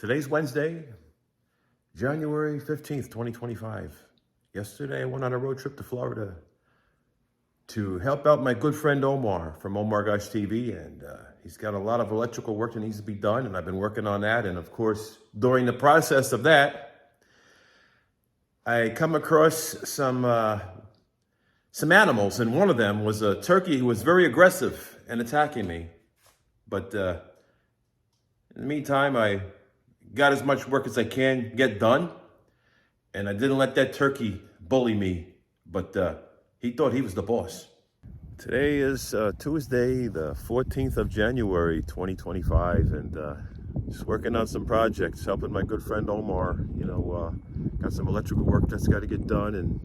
Today's Wednesday, January 15th, 2025. Yesterday, I went on a road trip to Florida to help out my good friend Omar from OmarGoshTV, and he's got a lot of electrical work that needs to be done, and I've been working on that. And of course, during the process of that, I come across some animals, and one of them was a turkey who was very aggressive and attacking me. But in the meantime, I got as much work as I can get done, and I didn't let that turkey bully me, but he thought he was the boss. Today is Tuesday, the 14th of January, 2025, and just working on some projects, helping my good friend Omar. Got some electrical work that's got to get done, and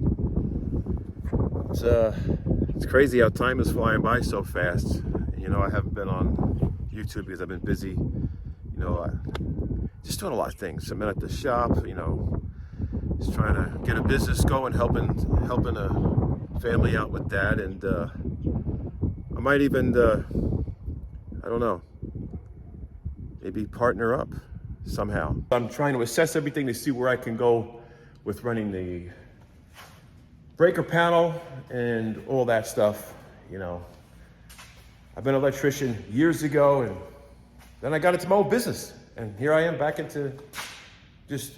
it's crazy how time is flying by so fast. I haven't been on YouTube because I've been busy. Just doing a lot of things. I'm at the shop, just trying to get a business going, helping a family out with that, and I might even, I don't know, maybe partner up somehow. I'm trying to assess everything to see where I can go with running the breaker panel and all that stuff. I've been an electrician years ago, and then I got into my own business, and here I am back into just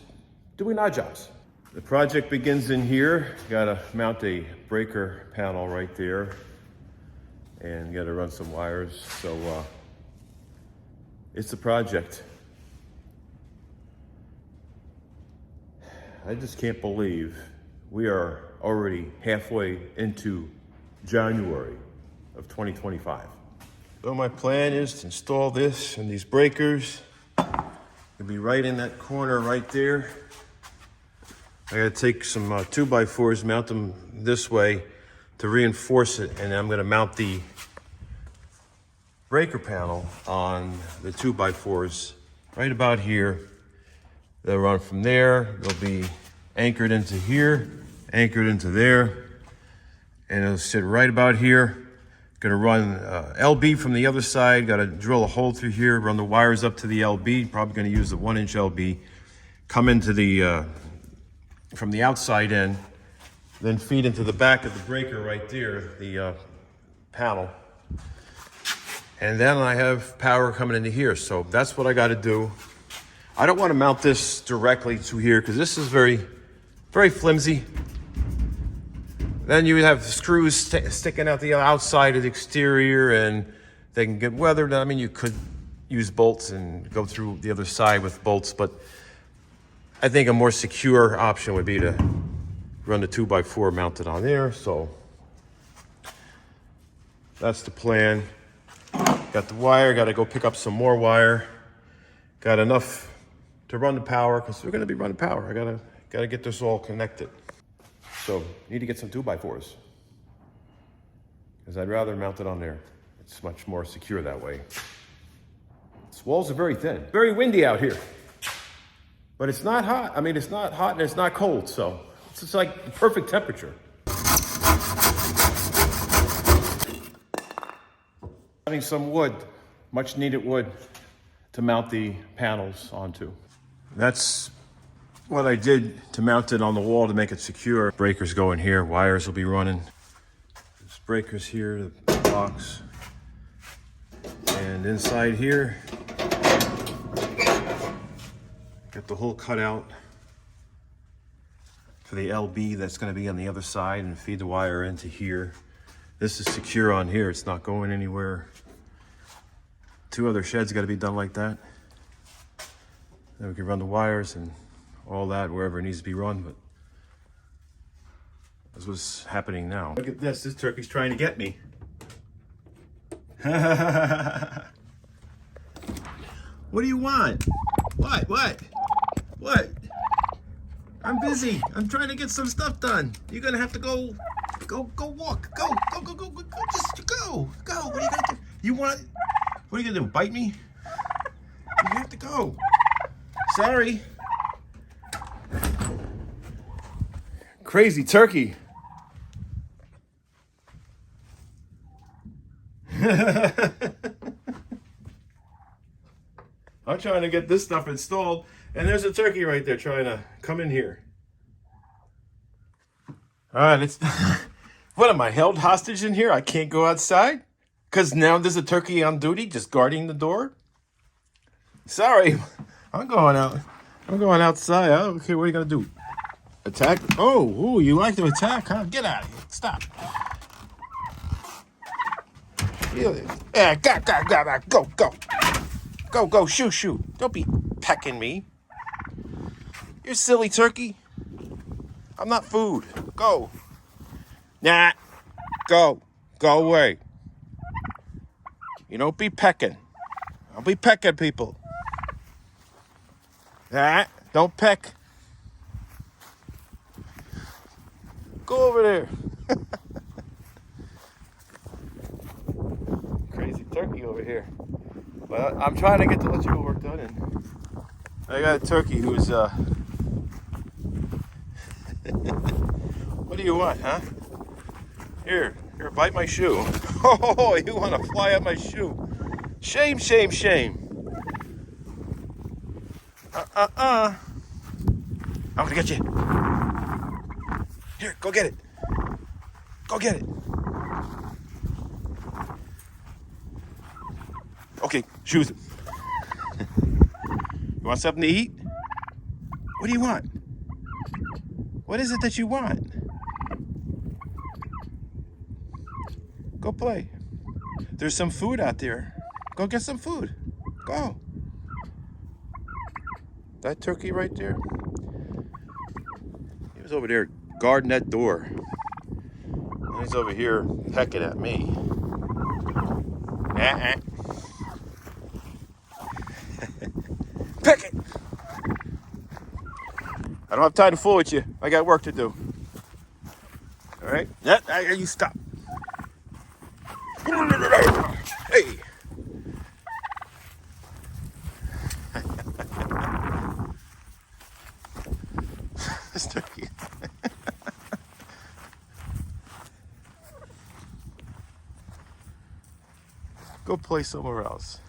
doing odd jobs. The project begins in here. Gotta mount a breaker panel right there, and gotta run some wires. So it's a project. I just can't believe we are already halfway into January of 2025. So my plan is to install this and these breakers. It'll be right in that corner right there. I gotta take some 2x4s, mount them this way to reinforce it, and I'm gonna mount the breaker panel on the 2x4s right about here. They'll run from there. They'll be anchored into here, anchored into there, and it'll sit right about here. Gonna run LB from the other side. Gotta drill a hole through here, run the wires up to the LB. Probably gonna use the 1-inch LB. Come into the, from the outside end, then feed into the back of the breaker right there, the panel. And then I have power coming into here. So that's what I gotta do. I don't wanna mount this directly to here because this is very, very flimsy. Then you have screws sticking out the outside of the exterior, and they can get weathered. I mean, you could use bolts and go through the other side with bolts, but I think a more secure option would be to run the 2x4 mounted on there. So that's the plan. Got the wire, got to go pick up some more wire. Got enough to run the power, because we're going to be running power. I gotta get this all connected. So need to get some 2x4s, because I'd rather mount it on there. It's much more secure that way. These walls are very thin. Very windy out here, but it's not hot. I mean, it's not hot and it's not cold, so it's just like the perfect temperature. Having some wood, much needed wood, to mount the panels onto. That's what I did to mount it on the wall to make it secure. Breakers go in here, wires will be running. There's breakers here, the box. And inside here, got the hole cut out for the LB that's gonna be on the other side, and feed the wire into here. This is secure on here, it's not going anywhere. 2 other sheds gotta be done like that. Then we can run the wires and all that wherever it needs to be run, but that's what's happening now. Look at this turkey's trying to get me. What do you want? What? I'm busy. I'm trying to get some stuff done. You're gonna have to go walk. Go. Just go. What are you gonna do? What are you gonna do? Bite me? You have to go. Sorry. Crazy turkey. I'm trying to get this stuff installed, and there's a turkey right there trying to come in here. All right, it's what am I, held hostage in here? I can't go outside because now there's a turkey on duty just guarding the door. Sorry, I'm going out. I'm going outside. Okay, what are you gonna do? Attack? Oh, you like to attack, huh? Get out of here! Stop. Yeah, go, shoot. Don't be pecking me. You silly turkey. I'm not food. Go. Nah. Go away. You don't be pecking. I'll be pecking people. Nah, don't peck. Go over there. Crazy turkey over here. But I'm trying to get the electrical work done, and I got a turkey who's what do you want, huh? Here, bite my shoe. Oh, you want to fly up my shoe? Shame. I'm gonna get you. Here, go get it. Okay, shoes. You want something to eat? What do you want? What is it that you want? Go play. There's some food out there. Go get some food. Go. That turkey right there, he was over there guarding that door. And he's over here pecking at me. Pick it! I don't have time to fool with you. I got work to do. All right? You stop. Hey! This turkey. Go play somewhere else.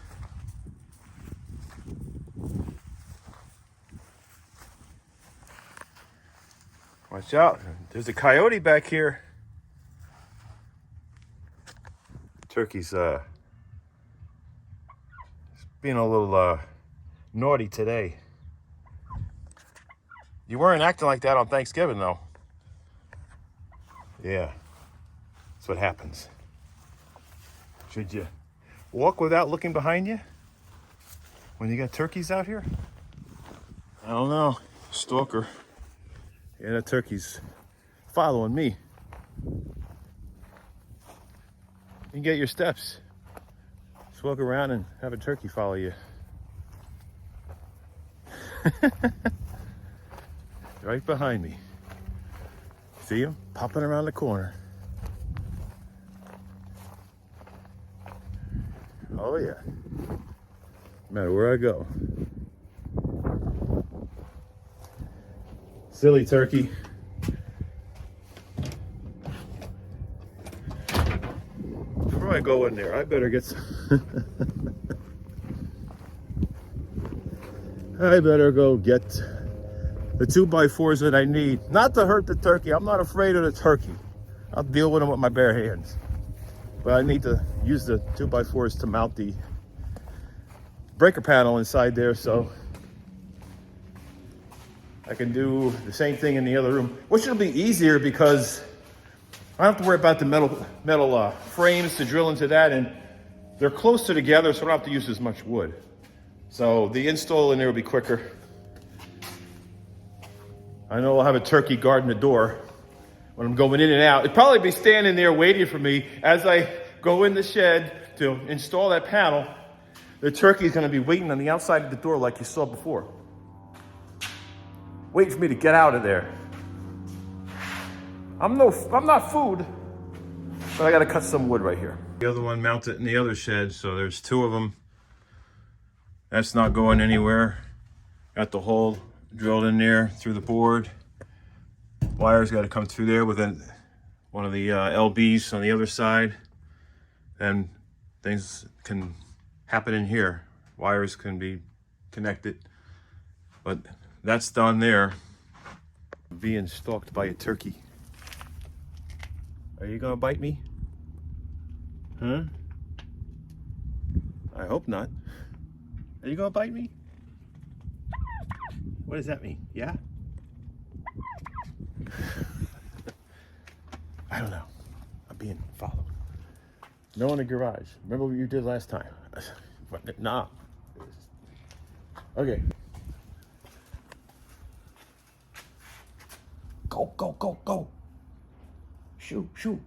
Watch out. There's a coyote back here. Turkey's being a little naughty today. You weren't acting like that on Thanksgiving, though. Yeah, that's what happens. Should you walk without looking behind you when you got turkeys out here? I don't know. Stalker. Yeah, that turkey's following me. You can get your steps. Just walk around and have a turkey follow you. Right behind me. See him popping around the corner. Oh yeah. No matter where I go. Silly turkey. Before I go in there, I better get some I better go get the 2x4s that I need. Not to hurt the turkey. I'm not afraid of the turkey. I'll deal with them with my bare hands. But I need to use the 2x4s to mount the breaker panel inside there so I can do the same thing in the other room, which will be easier because I don't have to worry about the metal frames to drill into that, and they're closer together, so I don't have to use as much wood. So the install in there will be quicker. I know I'll have a turkey guarding the door when I'm going in and out. It'll probably be standing there waiting for me as I go in the shed to install that panel. The turkey is going to be waiting on the outside of the door like you saw before. Waiting for me to get out of there. I'm not food, but I got to cut some wood right here. The other one mounted in the other shed, so there's two of them. That's not going anywhere. Got the hole drilled in there through the board. Wires got to come through there with one of the LBs on the other side. Then things can happen in here. Wires can be connect it. But that's done there. Being stalked by a turkey. Are you gonna bite me? Huh? I hope not. Are you gonna bite me? What does that mean? Yeah? I don't know. I'm being followed. No in the garage. Remember what you did last time? Nah. Okay. Go, go, go, go. Shoot, shoot.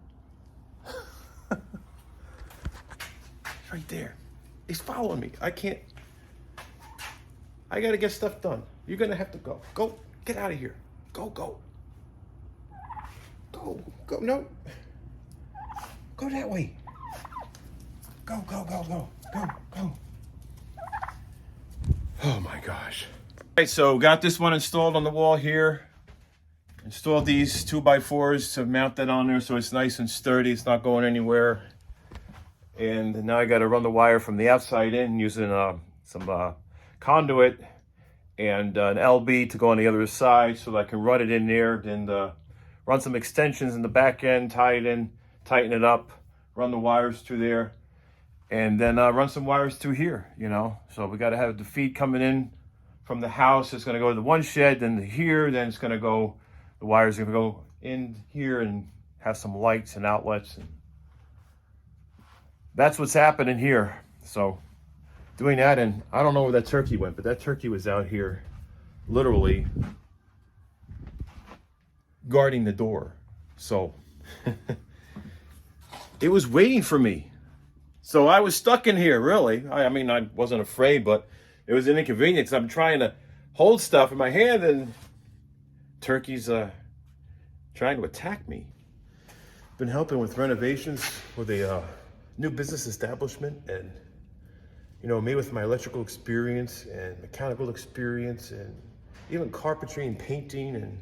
It's right there. He's following me. I can't. I gotta get stuff done. You're gonna have to go. Go. Get out of here. Go, go. Go, go. No. Go that way. Go, go, go, go. Go, go. Oh my gosh. All right, so got this one installed on the wall here. Installed these 2x4s to mount that on there so it's nice and sturdy. It's not going anywhere. And now I got to run the wire from the outside in using some conduit and an LB to go on the other side so that I can run it in there. Then run some extensions in the back end, tie it in, tighten it up, run the wires through there, and then run some wires through here, you know. So we got to have the feed coming in from the house. It's going to go to the one shed, then to here, then it's going to go, the wires are going to go in here and have some lights and outlets. And that's what's happening here. So doing that, and I don't know where that turkey went, but that turkey was out here literally guarding the door. So it was waiting for me. So I was stuck in here, really. I mean, I wasn't afraid, but it was an inconvenience. I'm trying to hold stuff in my hand and turkey's trying to attack me. Been helping with renovations with a new business establishment, and you know, me with my electrical experience and mechanical experience and even carpentry and painting, and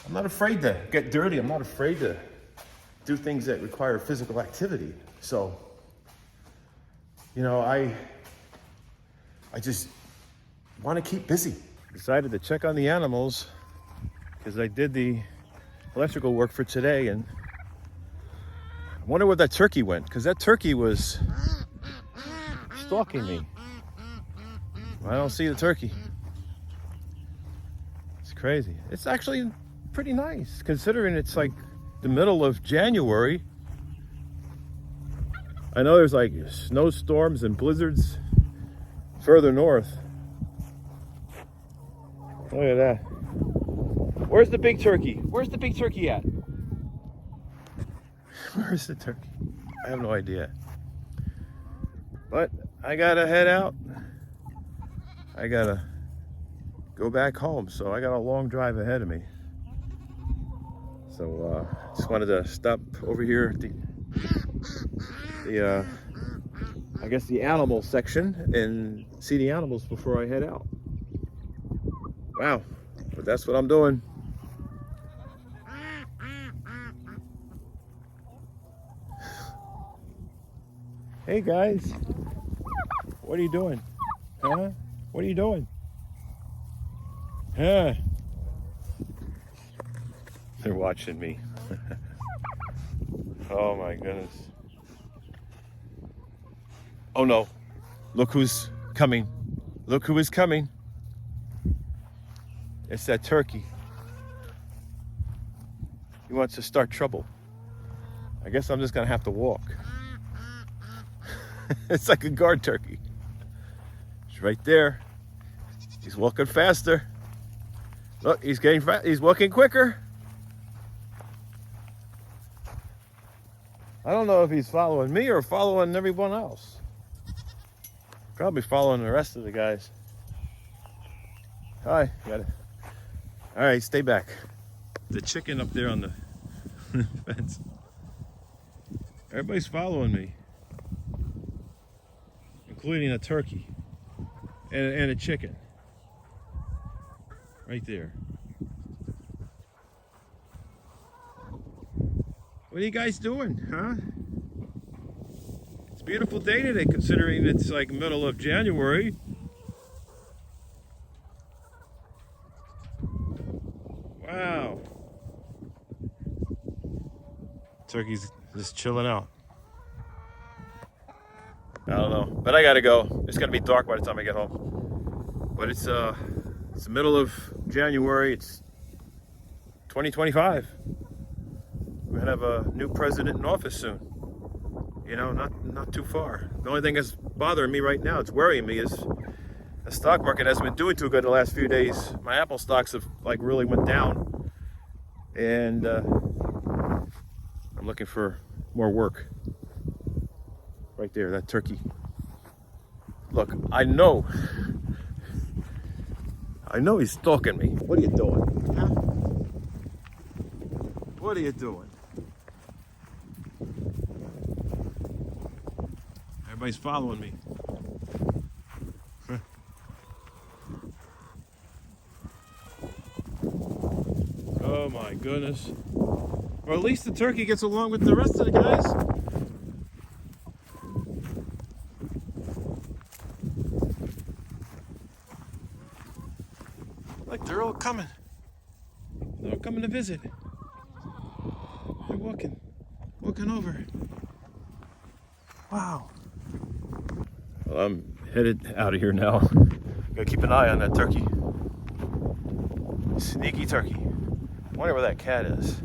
I'm not afraid to get dirty. I'm not afraid to do things that require physical activity. So, you know, I just want to keep busy. Decided to check on the animals because I did the electrical work for today, and I wonder where that turkey went, because that turkey was stalking me. I don't see the turkey. It's crazy. It's actually pretty nice considering it's like the middle of January. I know there's like snowstorms and blizzards further north. Look at that. Where's the big turkey? Where's the big turkey at? Where's the turkey? I have no idea. But I gotta head out. I gotta go back home. So I got a long drive ahead of me. So just wanted to stop over here at the I guess the animal section and see the animals before I head out. Wow, but that's what I'm doing. Hey guys, what are you doing? Huh? What are you doing? Huh? They're watching me. Oh my goodness. Oh no, look who's coming. Look who is coming. It's that turkey. He wants to start trouble. I guess I'm just gonna have to walk. It's like a guard turkey. He's right there. He's walking faster. Look, he's getting fast. He's walking quicker. I don't know if he's following me or following everyone else. Probably following the rest of the guys. Hi, got it. All right, stay back. The chicken up there on the fence. Everybody's following me, including a turkey and a chicken. Right there. What are you guys doing, huh? It's a beautiful day today, considering it's like middle of January. Wow. Turkey's just chilling out. I don't know, but I gotta go. It's gonna be dark by the time I get home. But it's the middle of January. It's 2025. We're gonna have a new president in office soon. You know, not too far. The only thing that's bothering me right now, it's worrying me, is the stock market hasn't been doing too good the last few days. My Apple stocks have like really went down, and I'm looking for more work. Right there, that turkey. Look, I know he's stalking me. What are you doing? Huh? What are you doing? Everybody's following me. Huh. Oh my goodness. Or at least the turkey gets along with the rest of the guys. Like they're all coming. They're all coming to visit. They're walking over. Wow. Well, I'm headed out of here now. Gotta keep an eye on that turkey. Sneaky turkey. I wonder where that cat is.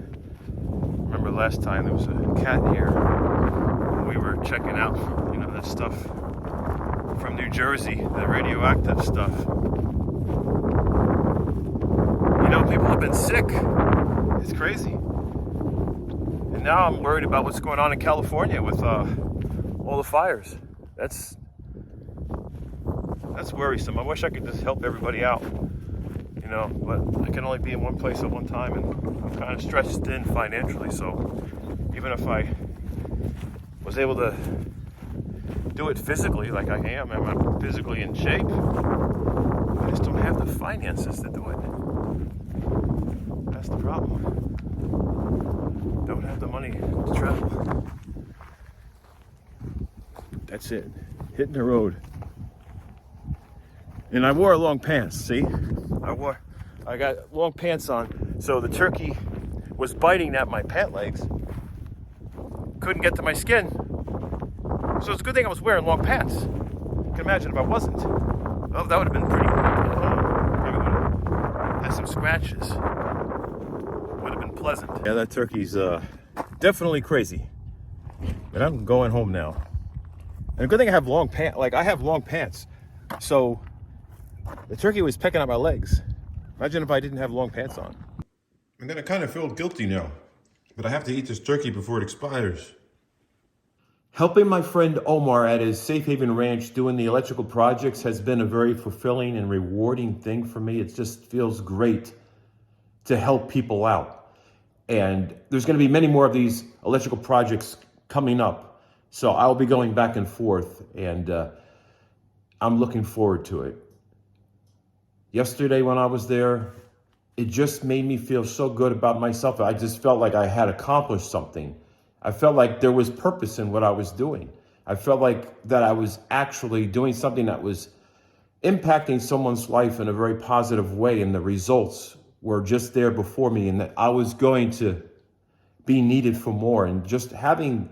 Remember last time there was a cat here. We were checking out, you know, that stuff from New Jersey, the radioactive stuff. You know, people have been sick. It's crazy. And now I'm worried about what's going on in California with all the fires. That's worrisome. I wish I could just help everybody out, you know, but I can only be in one place at one time, and I'm kind of stretched thin financially. So even if I was able to do it physically like I am, and I'm physically in shape, I just don't have the finances to do it. That's the problem. Don't have the money to travel. That's it. Hitting the road. And I wore long pants, see? I got long pants on, so the turkey was biting at my pant legs. Couldn't get to my skin. So it's a good thing I was wearing long pants. You can imagine if I wasn't. Oh, that would have been pretty, probably would have had some scratches. Would have been pleasant. Yeah, that turkey's definitely crazy. But I'm going home now. And a good thing I have long pants. Like, I have long pants. So the turkey was pecking at my legs. Imagine if I didn't have long pants on. I'm gonna kind of feel guilty now, but I have to eat this turkey before it expires. Helping my friend Omar at his Safe Haven Ranch doing the electrical projects has been a very fulfilling and rewarding thing for me. It just feels great to help people out. And there's gonna be many more of these electrical projects coming up. So I'll be going back and forth, and I'm looking forward to it. Yesterday when I was there, it just made me feel so good about myself. I just felt like I had accomplished something. I felt like there was purpose in what I was doing. I felt like that I was actually doing something that was impacting someone's life in a very positive way, and the results were just there before me, and that I was going to be needed for more. And just having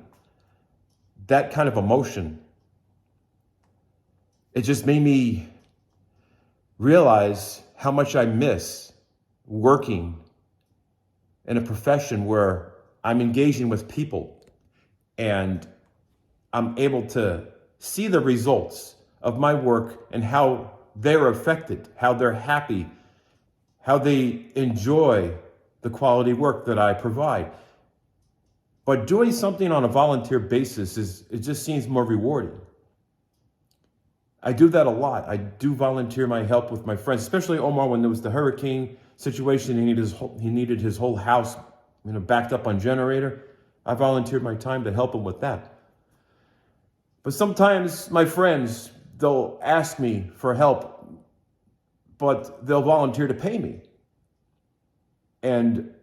that kind of emotion, it just made me realize how much I miss working in a profession where I'm engaging with people and I'm able to see the results of my work and how they're affected, how they're happy, how they enjoy the quality work that I provide. But doing something on a volunteer basis it just seems more rewarding. I do that a lot. I do volunteer my help with my friends, especially Omar when there was the hurricane situation. He needed his whole house, backed up on generator. I volunteered my time to help him with that. But sometimes my friends, they'll ask me for help, but they'll volunteer to pay me. And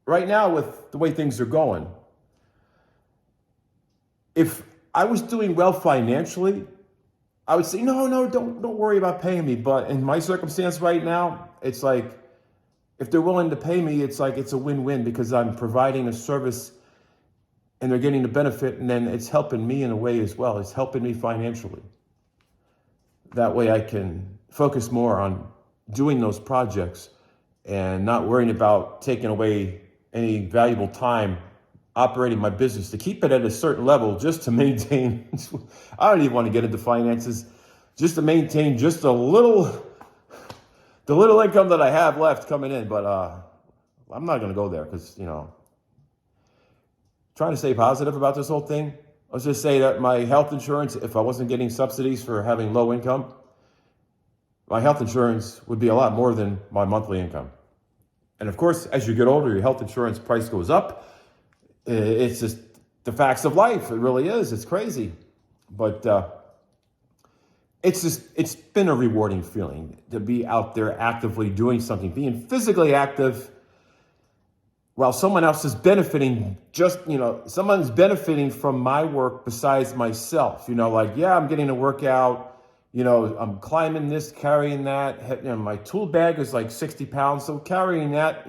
right now, with the way things are going, if I was doing well financially, I would say, no, don't worry about paying me. But in my circumstance right now, it's like, if they're willing to pay me, it's like it's a win-win because I'm providing a service and they're getting the benefit, and then it's helping me in a way as well. It's helping me financially. That way I can focus more on doing those projects and not worrying about taking away any valuable time operating my business to keep it at a certain level just to maintain, I don't even want to get into finances, just to maintain just the little income that I have left coming in. But I'm not going to go there because, trying to stay positive about this whole thing. Let's just say that my health insurance, if I wasn't getting subsidies for having low income, my health insurance would be a lot more than my monthly income. And of course, as you get older, your health insurance price goes up. It's just the facts of life. It really is. It's crazy. But it's been a rewarding feeling to be out there actively doing something, being physically active while someone else is benefiting, someone's benefiting from my work besides myself. I'm getting a workout, I'm climbing this, carrying that. My tool bag is like 60 pounds. So carrying that,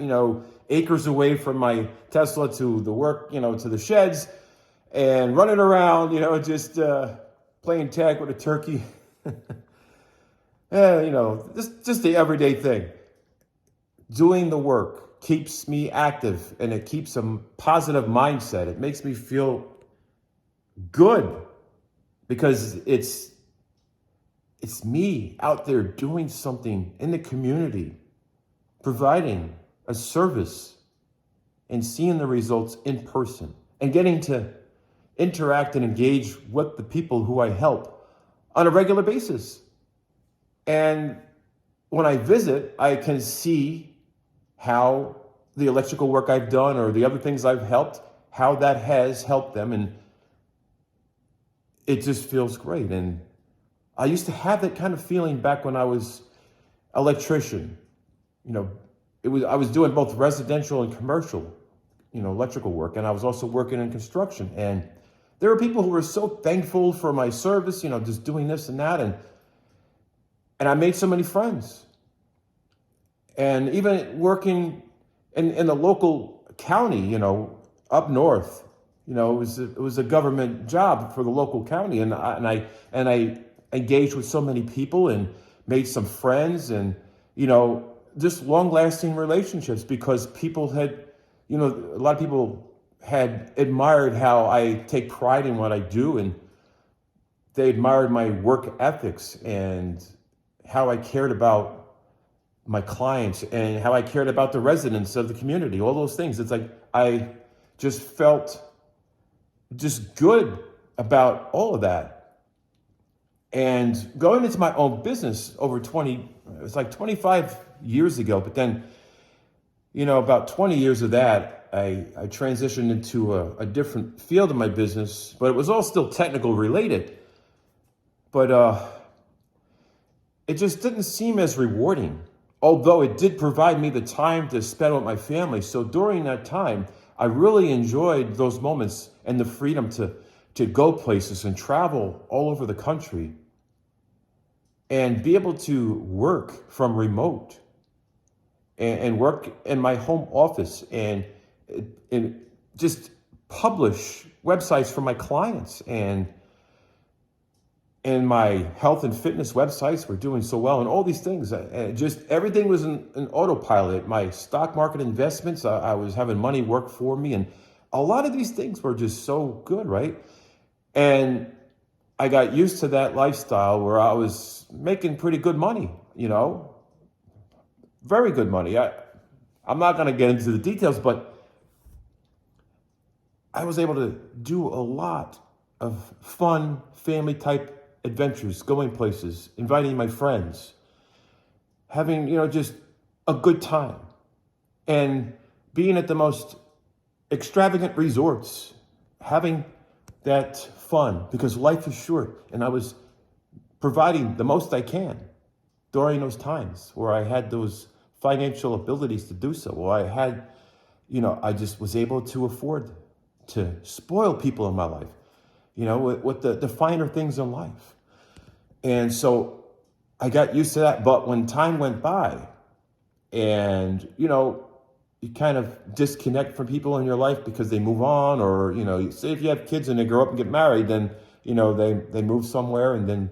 acres away from my Tesla to the work, to the sheds and running around, just playing tag with a turkey. Just the everyday thing. Doing the work keeps me active and it keeps a positive mindset. It makes me feel good because it's me out there doing something in the community, providing a service and seeing the results in person and getting to interact and engage with the people who I help on a regular basis. And when I visit, I can see how the electrical work I've done or the other things I've helped, how that has helped them. And it just feels great. And I used to have that kind of feeling back when I was electrician. I was doing both residential and commercial, electrical work. And I was also working in construction. And there were people who were so thankful for my service, just doing this and that. And I made so many friends. And even working in the local county, up north, it was a government job for the local county. And I engaged with so many people and made some friends and, just long-lasting relationships because people had, a lot of people had admired how I take pride in what I do, and they admired my work ethics and how I cared about my clients and how I cared about the residents of the community, all those things. It's like I just felt just good about all of that. And going into my own business over 25 years ago, but then, about 20 years of that, I transitioned into a different field of my business, but it was all still technical related. But it just didn't seem as rewarding, although it did provide me the time to spend with my family. So during that time, I really enjoyed those moments and the freedom to go places and travel all over the country and be able to work from remote and work in my home office and just publish websites for my clients. And my health and fitness websites were doing so well, and all these things. Just everything was in autopilot. My stock market investments, I was having money work for me, and a lot of these things were just so good, right? And I got used to that lifestyle where I was making pretty good money, very good money. I'm not going to get into the details, but I was able to do a lot of fun family type adventures, going places, inviting my friends, having, just a good time and being at the most extravagant resorts, having that fun because life is short. And I was providing the most I can during those times where I had those financial abilities to do so. Well, I had, I just was able to afford to spoil people in my life, with the finer things in life. And so I got used to that. But when time went by and, you know, you kind of disconnect from people in your life because they move on, or, you know, say if you have kids and they grow up and get married, then, you know, they move somewhere and then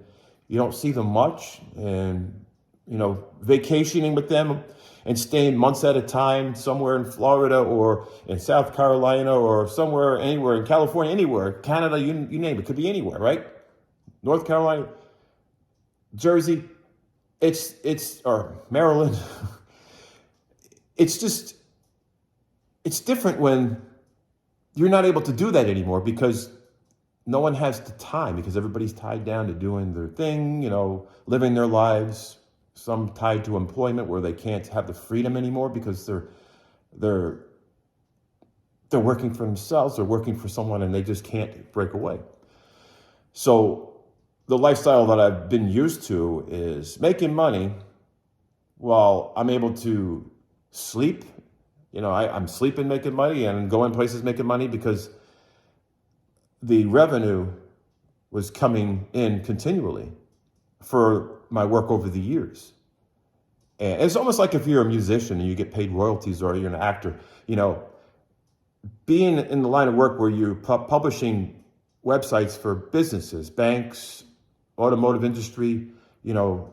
you don't see them much, and, you know, vacationing with them and staying months at a time somewhere in Florida or in South Carolina or somewhere, anywhere in California, anywhere, Canada, you name it, could be anywhere, right? North Carolina, Jersey, or Maryland. It's different when you're not able to do that anymore because no one has the time, because everybody's tied down to doing their thing, you know, living their lives. Some tied to employment where they can't have the freedom anymore because they're working for themselves, they're working for someone, and they just can't break away. So the lifestyle that I've been used to is making money while I'm able to sleep. You know, I'm sleeping making money and going places making money because the revenue was coming in continually for my work over the years. And it's almost like if you're a musician and you get paid royalties, or you're an actor, you know, being in the line of work where you're publishing websites for businesses, banks, automotive industry, you know,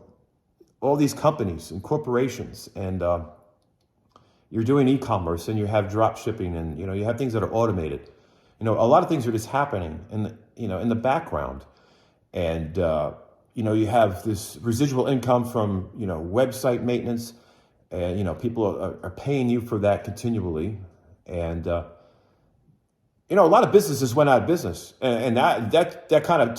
all these companies and corporations, and you're doing e-commerce and you have drop shipping, and, you know, you have things that are automated. You know, a lot of things are just happening in the background. And, you know, you have this residual income from, you know, website maintenance, and, you know, people are paying you for that continually. And, you know, a lot of businesses went out of business, and that kind of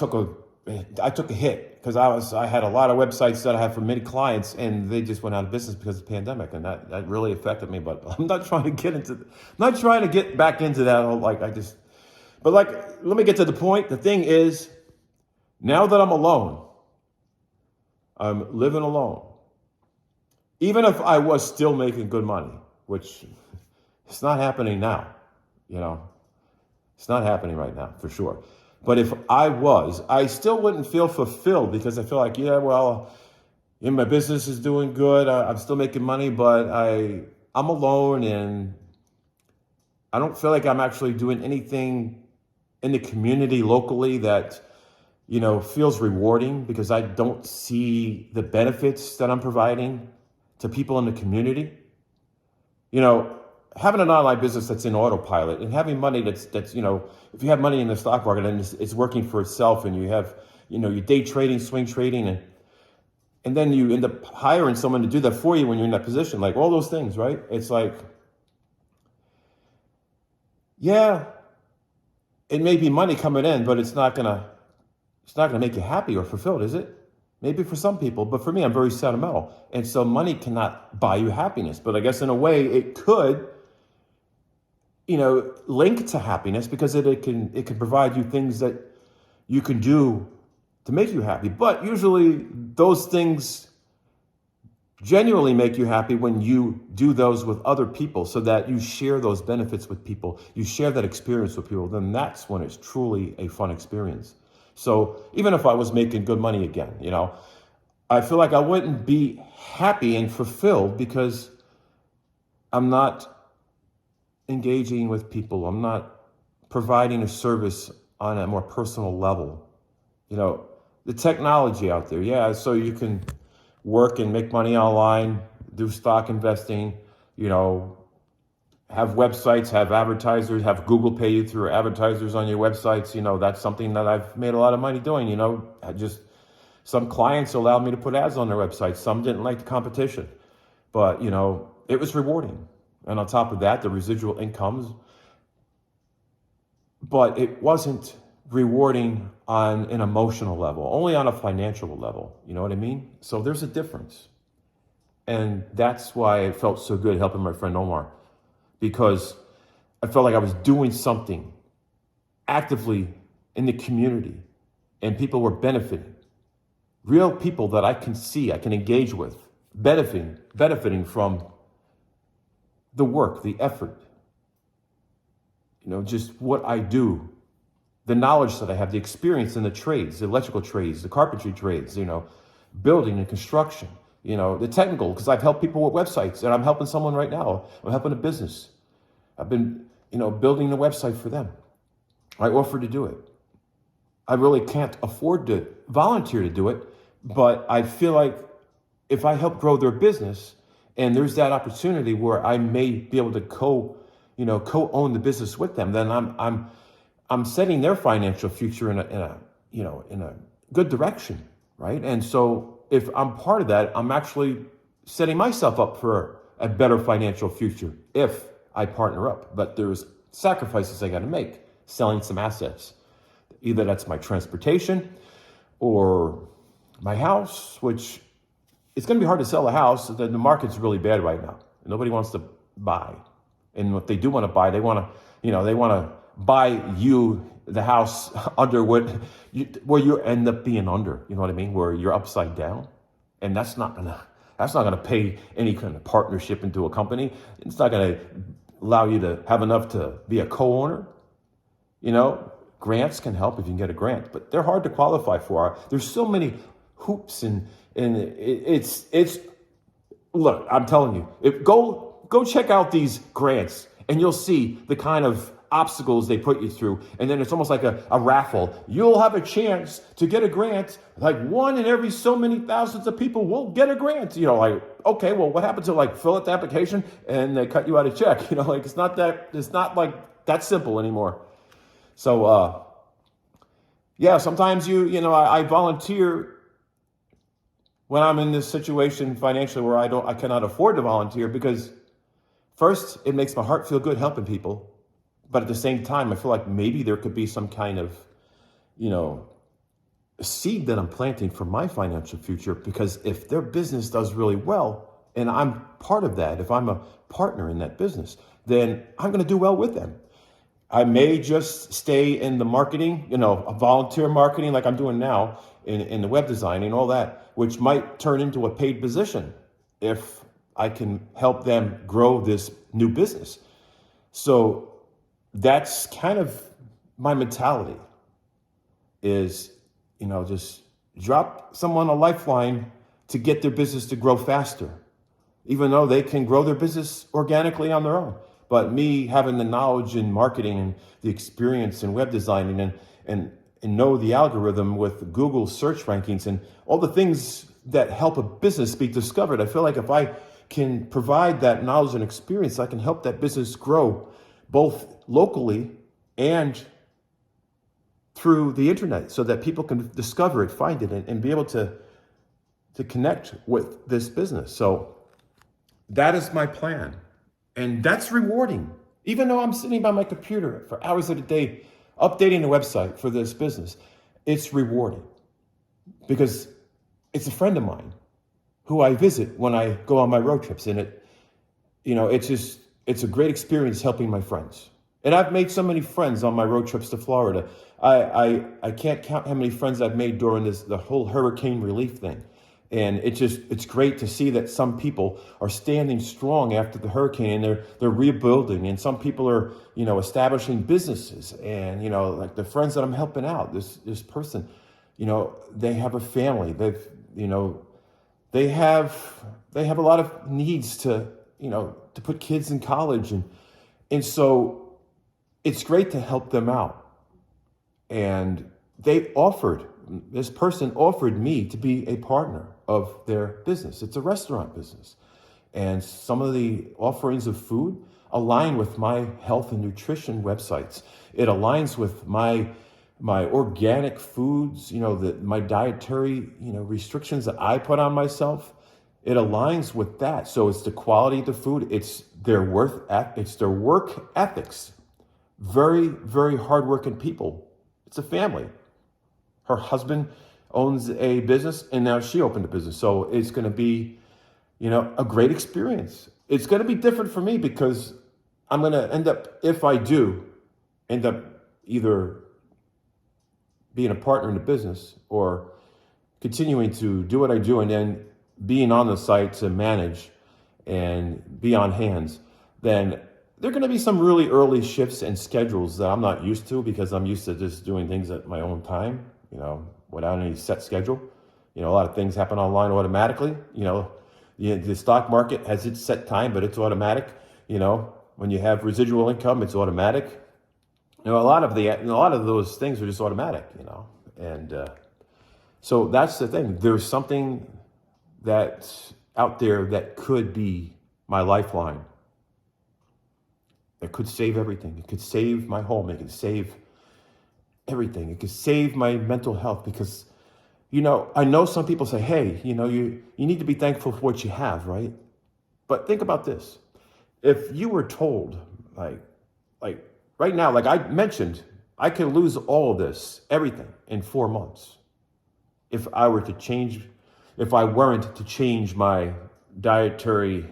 I took a hit, because I had a lot of websites that I had for many clients, and they just went out of business because of the pandemic, and that really affected me. But I'm not trying to get back into that. But let me get to the point. The thing is, now that I'm alone, I'm living alone. Even if I was still making good money, which it's not happening now, you know, it's not happening right now for sure. But if I was, I still wouldn't feel fulfilled, because I feel like, yeah, well, my business is doing good. I'm still making money, but I'm alone, and I don't feel like I'm actually doing anything in the community locally that, you know, feels rewarding, because I don't see the benefits that I'm providing to people in the community. You know, having an online business that's in autopilot, and having money that's you know, if you have money in the stock market and it's working for itself, and you have, you know, your day trading, swing trading, and then you end up hiring someone to do that for you when you're in that position, like all those things, right? It's like, yeah, it may be money coming in, but it's not gonna make you happy or fulfilled, is it? Maybe for some people, but for me, I'm very sentimental. And so money cannot buy you happiness, but I guess in a way it could, you know, link to happiness, because it can provide you things that you can do to make you happy. But usually those things genuinely make you happy when you do those with other people, so that you share those benefits with people, you share that experience with people, then that's when it's truly a fun experience. So even if I was making good money again, you know, I feel like I wouldn't be happy and fulfilled, because I'm not engaging with people. I'm not providing a service on a more personal level. You know, the technology out there, yeah, so you can work and make money online, do stock investing, you know, have websites, have advertisers, have Google pay you through advertisers on your websites. You know, that's something that I've made a lot of money doing. You know, some clients allowed me to put ads on their websites. Some didn't like the competition, but, you know, it was rewarding. And on top of that, the residual incomes, but it wasn't rewarding on an emotional level, only on a financial level. You know what I mean? So there's a difference. And that's why it felt so good helping my friend Omar, because I felt like I was doing something actively in the community, and people were benefiting. Real people that I can see, I can engage with, benefiting from the work, the effort, you know, just what I do, the knowledge that I have, the experience in the trades, the electrical trades, the carpentry trades, you know, building and construction, the technical, because I've helped people with websites, and I'm helping someone right now. I'm helping a business. I've been, building the website for them. I offer to do it. I really can't afford to volunteer to do it, but I feel like if I help grow their business, and there's that opportunity where I may be able to co-own the business with them, then I'm setting their financial future in a good direction, right? And so if I'm part of that, I'm actually setting myself up for a better financial future if I partner up. But there's sacrifices I got to make, selling some assets. Either that's my transportation or my house, which it's going to be hard to sell a house. The market's really bad right now. Nobody wants to buy. And what they do want to buy, they want to buy you the house under where you end up being under, you know what I mean? Where you're upside down. And that's not gonna pay any kind of partnership into a company. It's not gonna allow you to have enough to be a co-owner. Grants can help if you can get a grant, but they're hard to qualify for. There's so many hoops and it's look, I'm telling you, go check out these grants and you'll see the kind of obstacles they put you through. And then it's almost like a raffle. You'll have a chance to get a grant. Like one in every so many thousands of people will get a grant. Okay, well, what happens to fill out the application and they cut you out a check? It's not like that simple anymore. So, sometimes I volunteer when I'm in this situation financially where I cannot afford to volunteer, because first, it makes my heart feel good helping people. But at the same time, I feel like maybe there could be some kind of, seed that I'm planting for my financial future, because if their business does really well and I'm part of that, if I'm a partner in that business, then I'm going to do well with them. I may just stay in the marketing, volunteer marketing like I'm doing now in the web design and all that, which might turn into a paid position if I can help them grow this new business. So that's kind of my mentality is, just drop someone a lifeline to get their business to grow faster, even though they can grow their business organically on their own. But me having the knowledge in marketing and the experience in web designing and know the algorithm with Google search rankings and all the things that help a business be discovered, I feel like if I can provide that knowledge and experience, I can help that business grow both locally and through the internet so that people can discover it, find it, and be able to connect with this business. So that is my plan. And that's rewarding. Even though I'm sitting by my computer for hours at a day, updating the website for this business, it's rewarding because it's a friend of mine who I visit when I go on my road trips. And it's a great experience helping my friends. And I've made so many friends on my road trips to Florida. I can't count how many friends I've made during the whole hurricane relief thing. And it's great to see that some people are standing strong after the hurricane and they're rebuilding. And some people are, establishing businesses. And, like the friends that I'm helping out, this person, they have a family. They have a lot of needs to put kids in college. And so it's great to help them out. And this person offered me to be a partner of their business. It's a restaurant business. And some of the offerings of food align with my health and nutrition websites. It aligns with my organic foods, my dietary, restrictions that I put on myself. It aligns with that. So it's the quality of the food. It's their work ethics. Very, very hardworking people. It's a family. Her husband owns a business and now she opened a business. So it's going to be, a great experience. It's going to be different for me because I'm going to end up, if I do, either being a partner in the business or continuing to do what I do and then being on the site to manage and be on hands. Then there are going to be some really early shifts and schedules that I'm not used to because I'm used to just doing things at my own time, without any set schedule. A lot of things happen online automatically. The stock market has its set time, but it's automatic. When you have residual income, it's automatic. A lot of those things are just automatic. And so that's the thing. There's something that's out there that could be my lifeline. That could save everything. It could save my home. It could save everything. It could save my mental health because, I know some people say, hey, you need to be thankful for what you have, right? But think about this. If you were told, like right now, like I mentioned, I could lose all of this, everything, in 4 months. If I weren't to change my dietary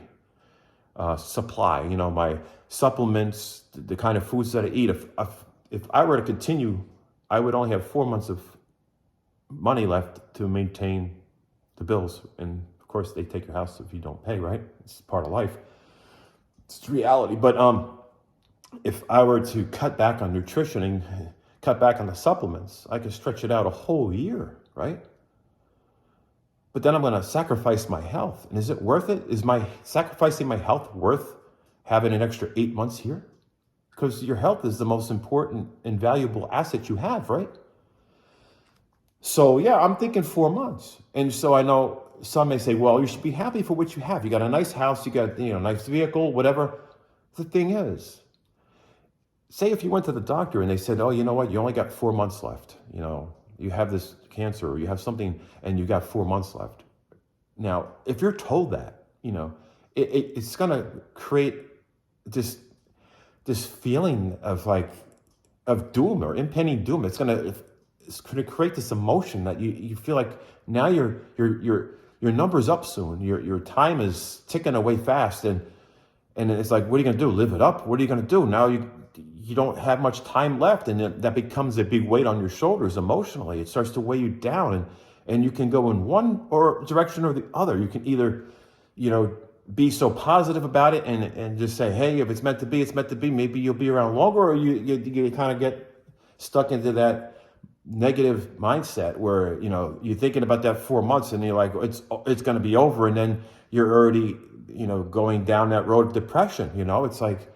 supply, my supplements, the kind of foods that I eat. If I were to continue, I would only have 4 months of money left to maintain the bills. And of course, they take your house if you don't pay, right? It's part of life. It's reality. But if I were to cut back on nutrition and cut back on the supplements, I could stretch it out a whole year, right? But then I'm going to sacrifice my health. And is it worth it? Is sacrificing my health worth having an extra 8 months here? Because your health is the most important and valuable asset you have, right? So yeah, I'm thinking 4 months. And so I know some may say, well, you should be happy for what you have. You got a nice house, you got a nice vehicle, whatever. The thing is, say if you went to the doctor and they said, oh, you know what, you only got 4 months left. You have this cancer or you have something and you got 4 months left. Now, if you're told that, it's going to create this feeling of doom or impending doom. It's going to create this emotion that you feel like now your number's up soon. Your time is ticking away fast, and it's like, what are you going to do? Live it up? What are you going to do? Now you don't have much time left, and that becomes a big weight on your shoulders emotionally. It starts to weigh you down, and you can go in one direction or the other. You can either, be so positive about it and just say, hey, if it's meant to be, it's meant to be. Maybe you'll be around longer, or you kind of get stuck into that negative mindset where, you're thinking about that 4 months and you're like, it's going to be over. And then you're already, going down that road of depression. It's like,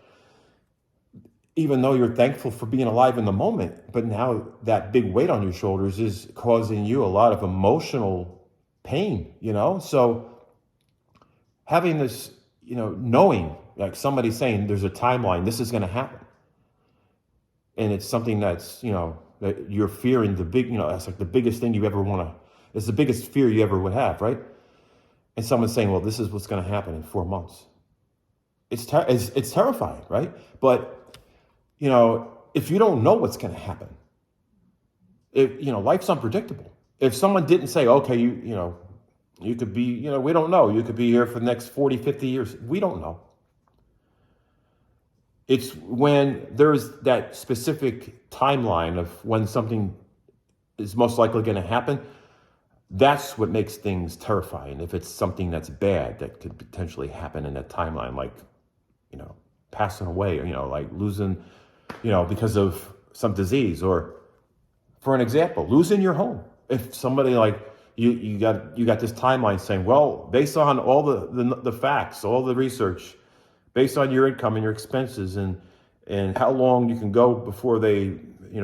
even though you're thankful for being alive in the moment, but now that big weight on your shoulders is causing you a lot of emotional pain, So having this, knowing, like somebody saying there's a timeline, this is going to happen. And it's something that's, that you're fearing that's like the biggest thing you ever it's the biggest fear you ever would have, right? And someone's saying, well, this is what's going to happen in 4 months. It's terrifying, right? But, if you don't know what's going to happen, life's unpredictable. If someone didn't say, okay, you could be, we don't know. You could be here for the next 40, 50 years. We don't know. It's when there's that specific timeline of when something is most likely going to happen. That's what makes things terrifying. If it's something that's bad that could potentially happen in that timeline, like, passing away, or, like losing, because of some disease, or for an example, losing your home. If somebody like you got this timeline saying, well, based on all the facts, all the research, based on your income and your expenses and how long you can go before they,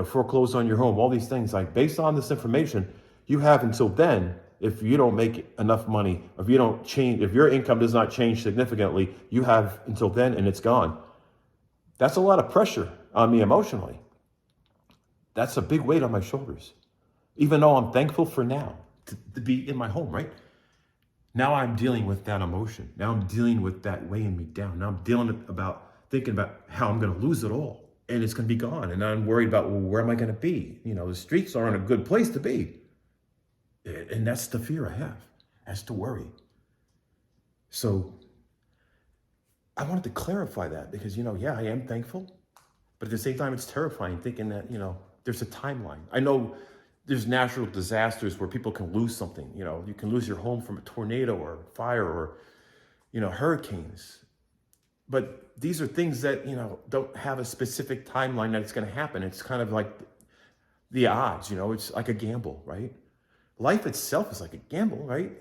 foreclose on your home, all these things, like based on this information, you have until then, if you don't make enough money, if you don't change, if your income does not change significantly, you have until then and it's gone. That's a lot of pressure on me emotionally. That's a big weight on my shoulders. Even though I'm thankful for now to be in my home, right? Now I'm dealing with that emotion. Now I'm dealing with that weighing me down. Now I'm thinking about how I'm going to lose it all and it's going to be gone. And I'm worried about, well, where am I going to be? The streets aren't a good place to be. And that's the fear I have. That's the worry. So I wanted to clarify that because, I am thankful, but at the same time, it's terrifying thinking that, there's a timeline. I know there's natural disasters where people can lose something. You can lose your home from a tornado or fire or, hurricanes. But these are things that, don't have a specific timeline that it's going to happen. It's kind of like the odds, it's like a gamble, right? Life itself is like a gamble, right?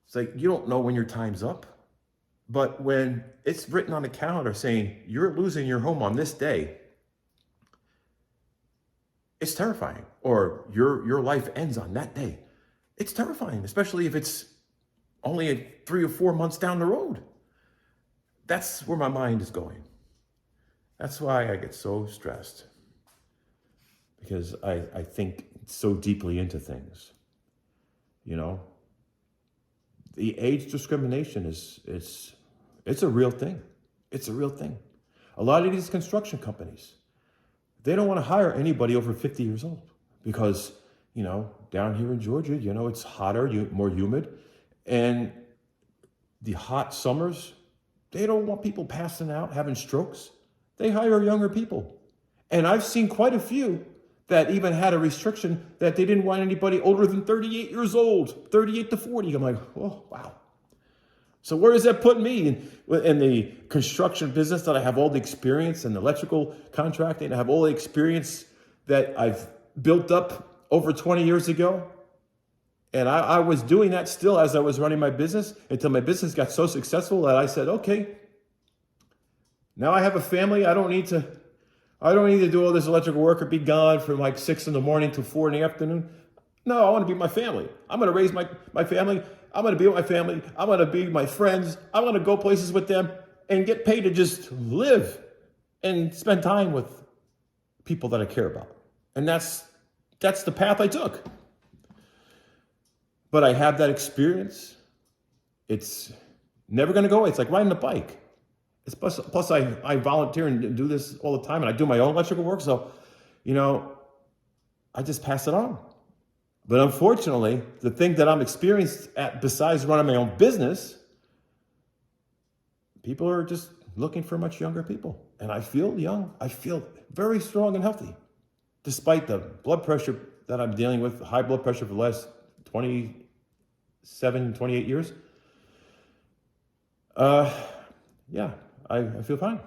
It's like, you don't know when your time's up. But when it's written on the calendar saying you're losing your home on this day, it's terrifying. Or your life ends on that day. It's terrifying, especially if it's only 3 or 4 months down the road. That's where my mind is going. That's why I get so stressed. Because I think so deeply into things. You know? The age discrimination it's a real thing. It's a real thing. A lot of these construction companies, they don't want to hire anybody over 50 years old because, you know, down here in Georgia, you know, it's hotter, more humid. And the hot summers, they don't want people passing out, having strokes. They hire younger people. And I've seen quite a few that even had a restriction that they didn't want anybody older than 38 years old, 38 to 40. I'm like, oh, wow. So where does that put me in the construction business that I have all the experience and electrical contracting? I have all the experience that I've built up over 20 years ago. And I was doing that still as I was running my business until my business got so successful that I said, okay, now I have a family. I don't need to do all this electrical work or be gone from like 6 in the morning to 4 in the afternoon. No, I want to be with my family. I'm going to raise my family. I'm going to be with my family. I'm going to be with my friends. I'm going to go places with them and get paid to just live and spend time with people that I care about. And that's the path I took. But I have that experience. It's never going to go away. It's like riding a bike. Plus I volunteer and do this all the time, and I do my own electrical work. So, you know, I just pass it on. But unfortunately, the thing that I'm experienced at, besides running my own business, people are just looking for much younger people. And I feel young. I feel very strong and healthy, despite the blood pressure that I'm dealing with, high blood pressure for the last 27, 28 years. Yeah, I feel fine.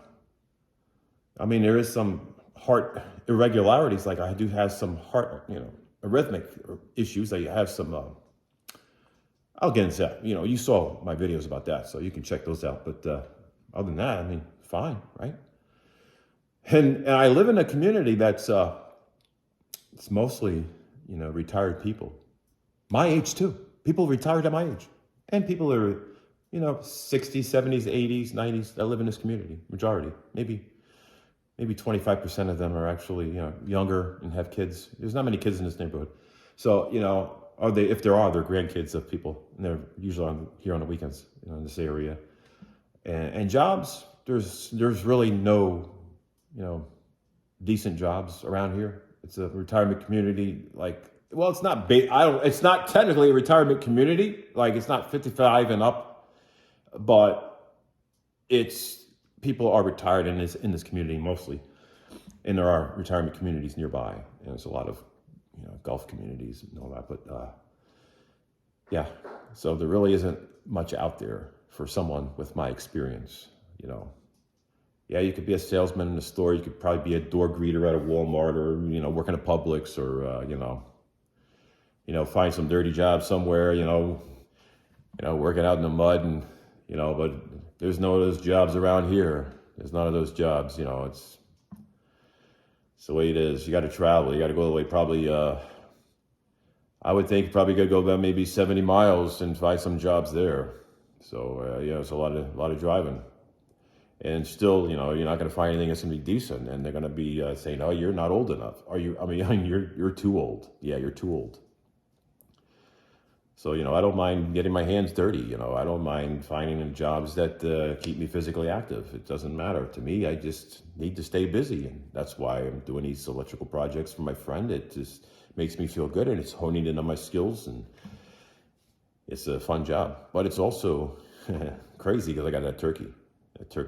I mean, there is some heart irregularities. Like I do have some heart, arrhythmic issues. I have some, I'll get into that. You saw my videos about that, so you can check those out. But other than that, I mean, fine, right? And I live in a community that's, it's mostly, retired people. My age too. People retired at my age. And people are, 60s, 70s, 80s, 90s that live in this community, majority. Maybe 25% of them are actually, younger and have kids. There's not many kids in this neighborhood. So, if there are, they're grandkids of people. And they're usually here on the weekends, in this area. And jobs, there's really no, decent jobs around here. It's a retirement community, it's not, it's not technically a retirement community. Like, it's not 55 and up. But people are retired in this community mostly, and there are retirement communities nearby, and there's a lot of golf communities and all that. But yeah, so there really isn't much out there for someone with my experience. Yeah, you could be a salesman in a store. You could probably be a door greeter at a Walmart, or working at Publix, or find some dirty job somewhere. Working out in the mud and. But there's no of those jobs around here. There's none of those jobs, it's the way it is. You got to travel. You got to go the way, probably, I would think probably got to go about maybe 70 miles and find some jobs there. So, it's a lot of driving. And still, you're not going to find anything that's going to be decent. And they're going to be saying, oh, you're not old enough. You're too old. Yeah, you're too old. So, I don't mind getting my hands dirty. I don't mind finding jobs that keep me physically active. It doesn't matter to me. I just need to stay busy. And that's why I'm doing these electrical projects for my friend. It just makes me feel good, and it's honing in on my skills. And it's a fun job. But it's also crazy because I got that turkey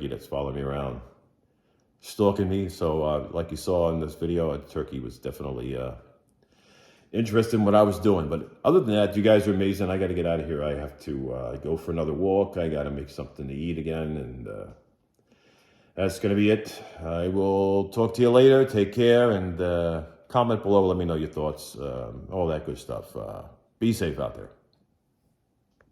that's following me around, stalking me. So like you saw in this video, a turkey was definitely... interested in what I was doing. But other than that, you guys are amazing. I got to get out of here. I have to go for another walk. I got to make something to eat again. And that's going to be it. I will talk to you later. Take care. And comment below. Let me know your thoughts. All that good stuff. Be safe out there.